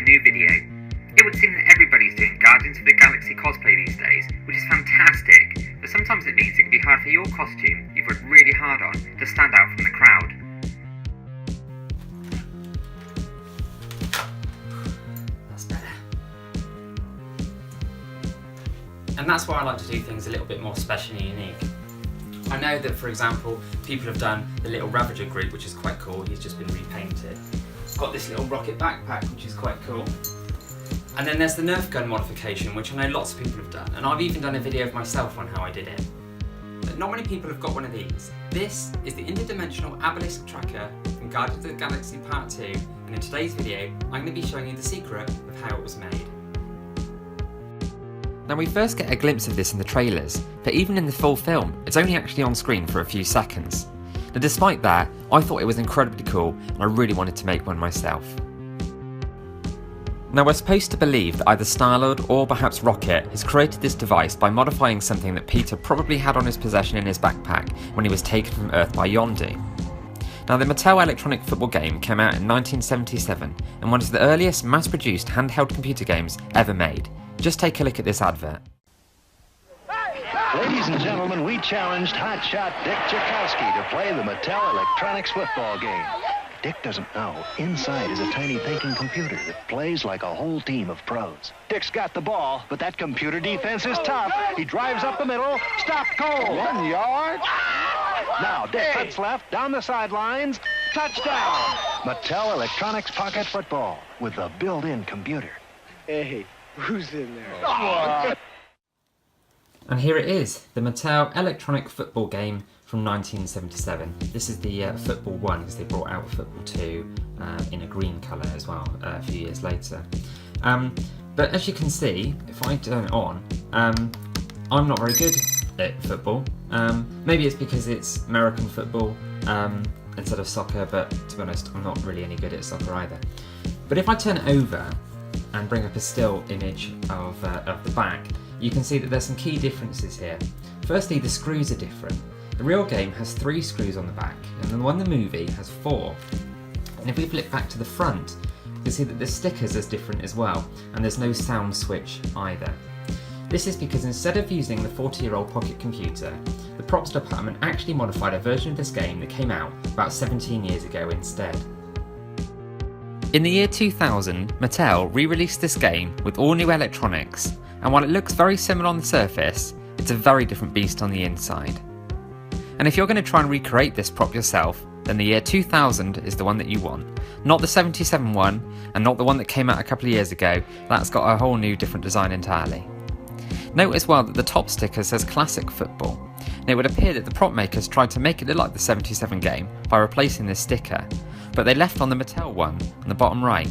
new video. It would seem that everybody's doing Guardians of the Galaxy cosplay these days, which is fantastic, but sometimes it means it can be hard for your costume you've worked really hard on to stand out from the crowd. That's better. And that's why I like to do things a little bit more special and unique. I know that, for example, people have done the little Ravager group, which is quite cool. He's just been repainted. It's got this little rocket backpack, which is quite cool. And then there's the Nerf Gun Modification, which I know lots of people have done. And I've even done a video of myself on how I did it. But not many people have got one of these. This is the interdimensional Abilisk tracker from Guardians of the Galaxy Part 2. And in today's video, I'm going to be showing you the secret of how it was made. Now we first get a glimpse of this in the trailers, but even in the full film, it's only actually on screen for a few seconds. Now despite that, I thought it was incredibly cool and I really wanted to make one myself. Now we're supposed to believe that either Star-Lord or perhaps Rocket has created this device by modifying something that Peter probably had on his possession in his backpack when he was taken from Earth by Yondu. Now the Mattel electronic football game came out in 1977 and one of the earliest mass-produced handheld computer games ever made. Just take a look at this advert. Ladies and gentlemen, we challenged hotshot Dick Tchaikovsky to play the Mattel Electronics football game. Dick doesn't know, inside is a tiny thinking computer that plays like a whole team of pros. Dick's got the ball, but that computer defense is tough. He drives up the middle, stopped cold. 1 yard. Now Dick cuts left, down the sidelines, touchdown! Mattel Electronics Pocket Football with a built-in computer. Hey, who's in there? And here it is, the Mattel electronic football game from 1977. This is the Football 1, because they brought out Football 2 in a green colour as well a few years later. But as you can see, if I turn it on, I'm not very good at football. Maybe it's because it's American football instead of soccer, but to be honest, I'm not really any good at soccer either. But if I turn it over and bring up a still image of the back, you can see that there's some key differences here. Firstly, the screws are different. The real game has 3 screws on the back, and the one in the movie has 4. And if we flip back to the front, you can see that the stickers are different as well, and there's no sound switch either. This is because instead of using the 40-year-old pocket computer, the props department actually modified a version of this game that came out about 17 years ago instead. In the year 2000, Mattel re-released this game with all new electronics, and while it looks very similar on the surface, it's a very different beast on the inside. And if you're going to try and recreate this prop yourself, then the year 2000 is the one that you want. Not the 77 one, and not the one that came out a couple of years ago. That's got a whole new different design entirely. Note as well that the top sticker says Classic Football, and it would appear that the prop makers tried to make it look like the 77 game by replacing this sticker, but they left on the Mattel one on the bottom right.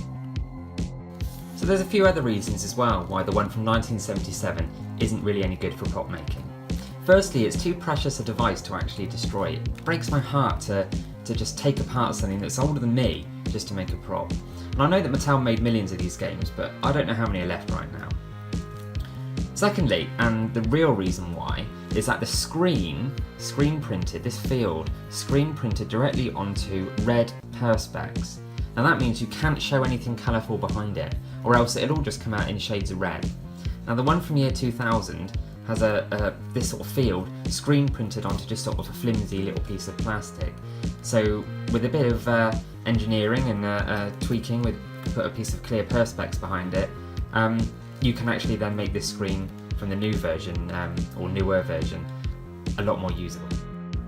So there's a few other reasons as well why the one from 1977 isn't really any good for prop making. Firstly, it's too precious a device to actually destroy. It breaks my heart to just take apart something that's older than me just to make a prop. And I know that Mattel made millions of these games, but I don't know how many are left right now. Secondly, and the real reason why, is that the screen printed, this field, screen printed directly onto red perspex. Now that means you can't show anything colourful behind it, or else it'll all just come out in shades of red. Now the one from year 2000 has this sort of field screen printed onto just sort of a flimsy little piece of plastic. So with a bit of engineering and tweaking, with put a piece of clear perspex behind it, you can actually then make this screen from the new version, or newer version, a lot more usable.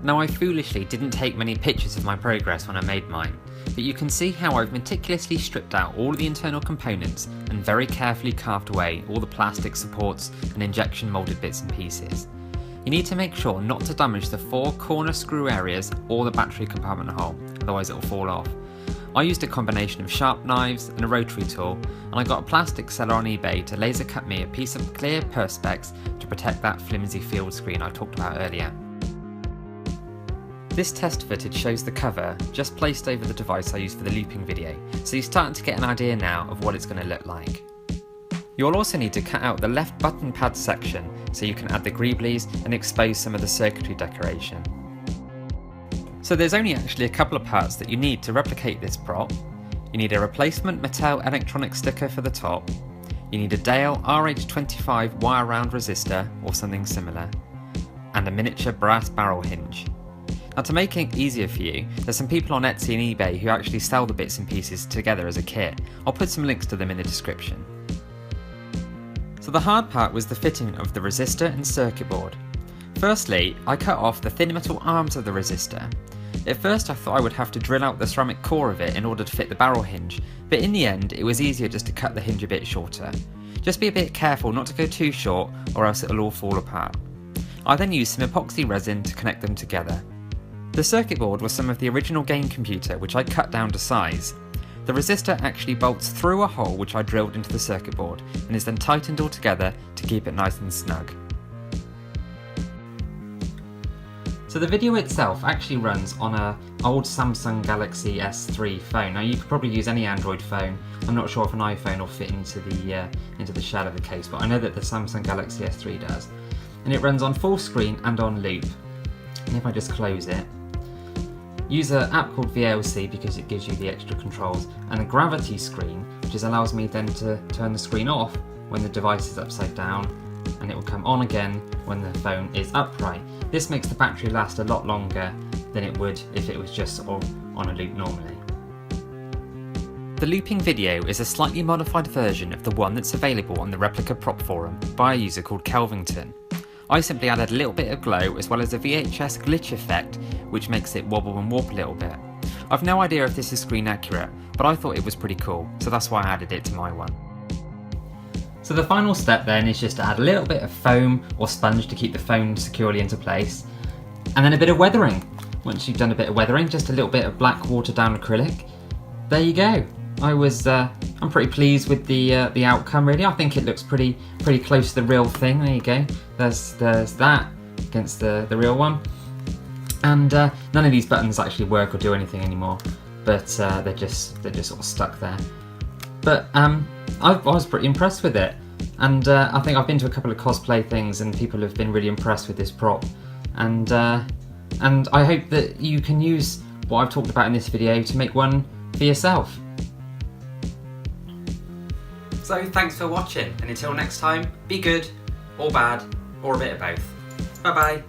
Now I foolishly didn't take many pictures of my progress when I made mine, but you can see how I've meticulously stripped out all of the internal components and very carefully carved away all the plastic supports and injection moulded bits and pieces. You need to make sure not to damage the 4 corner screw areas or the battery compartment hole, otherwise it will fall off. I used a combination of sharp knives and a rotary tool, and I got a plastic seller on eBay to laser cut me a piece of clear perspex to protect that flimsy field screen I talked about earlier. This test footage shows the cover just placed over the device I used for the looping video, so you're starting to get an idea now of what it's going to look like. You'll also need to cut out the left button pad section so you can add the greeblies and expose some of the circuitry decoration. So there's only actually a couple of parts that you need to replicate this prop. You need a replacement Mattel electronic sticker for the top. You need a Dale RH25 wire-wound resistor or something similar, and a miniature brass barrel hinge. Now, to make it easier for you, there's some people on Etsy and eBay who actually sell the bits and pieces together as a kit. I'll put some links to them in the description. So the hard part was the fitting of the resistor and circuit board. Firstly, I cut off the thin metal arms of the resistor. At first I thought I would have to drill out the ceramic core of it in order to fit the barrel hinge, but in the end it was easier just to cut the hinge a bit shorter. Just be a bit careful not to go too short or else it'll all fall apart. I then used some epoxy resin to connect them together. The circuit board was some of the original game computer which I cut down to size. The resistor actually bolts through a hole which I drilled into the circuit board and is then tightened all together to keep it nice and snug. So the video itself actually runs on an old Samsung Galaxy S3 phone. Now you could probably use any Android phone. I'm not sure if an iPhone will fit into the shell of the case, but I know that the Samsung Galaxy S3 does. And it runs on full screen and on loop. And if I just close it, use an app called VLC because it gives you the extra controls, and a gravity screen, which allows me then to turn the screen off when the device is upside down, and it will come on again when the phone is upright. This makes the battery last a lot longer than it would if it was just sort of on a loop normally. The looping video is a slightly modified version of the one that's available on the Replica prop forum by a user called Kelvington. I simply added a little bit of glow as well as a VHS glitch effect which makes it wobble and warp a little bit. I've no idea if this is screen accurate, but I thought it was pretty cool, so that's why I added it to my one. So the final step then is just to add a little bit of foam or sponge to keep the phone securely into place, and then a bit of weathering. Once you've done a bit of weathering, just a little bit of black watered down acrylic, there you go. I'm pretty pleased with the outcome really. I think it looks pretty close to the real thing. There you go. There's that against the real one, and none of these buttons actually work or do anything anymore, but they're just sort of stuck there. But I was pretty impressed with it, and I think I've been to a couple of cosplay things and people have been really impressed with this prop, and I hope that you can use what I've talked about in this video to make one for yourself. So thanks for watching, and until next time, be good, or bad, or a bit of both. Bye bye.